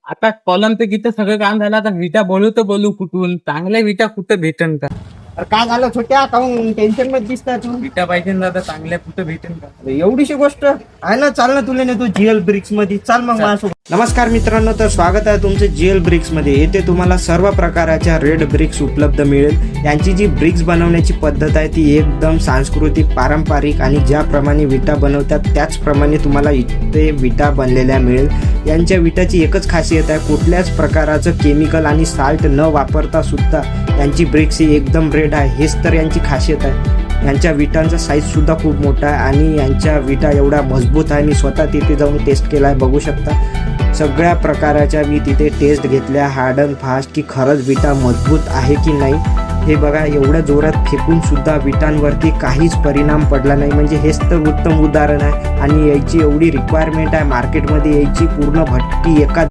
आता कॉलम तर किती सगळं काम झालं. आता विटा बोलू तर बोलू कुठून, चांगल्या विटा कुठं भेटन का? अरे काय झालं छोट्या, काहून टेन्शन मध्ये दिसता तू? विटा पाहिजे ना दादा, चांगल्या कुठं भेटेन का? अरे एवढीशी गोष्ट आहे ना, चाल ना तुला नेतो जीएल ब्रिक्स मध्ये, चाल मग माझ्यासोबत. नमस्कार मित्रांनो, तर स्वागत आहे तुमचं जीएल ब्रिक्स मध्ये. येथे तुम्हाला सर्व प्रकाराच्या रेड ब्रिक्स उपलब्ध मिळेल. यांची जी ब्रिक्स बनवण्याची पद्धत आहे ती एकदम सांस्कृतिक, पारंपरिक आणि ज्याप्रमाणे विटा बनवतात त्याचप्रमाणे तुम्हाला इथे विटा बनलेल्या मिळेल. यांच्या विटाची एकच खासियत आहे, कुठल्याच प्रकाराचं केमिकल आणि साल्ट न वापरता सुद्धा यांची ब्रिक्स ही एकदम रेड आहे. हेच तर यांची खासियत आहे. यांच्या विटांचा साईज सुद्धा खूप मोठा आहे आणि यांच्या विटा एवढ्या मजबूत आहे. मी स्वतः तिथे जाऊन टेस्ट केला आहे, बघू शकता. सगळ्या प्रकाराच्या मी तिथे टेस्ट घेतल्या, हार्ड अँड फास्ट, की खरंच विटा मजबूत आहे की नाही. हे बघा, एवढ्या जोरात फेकून सुद्धा विटांवरती काहीच परिणाम पडला नाही. म्हणजे हेच तर उत्तम उदाहरण आहे. आणि याची एवढी रिक्वायरमेंट आहे मार्केटमध्ये, याची पूर्ण भट्टी एका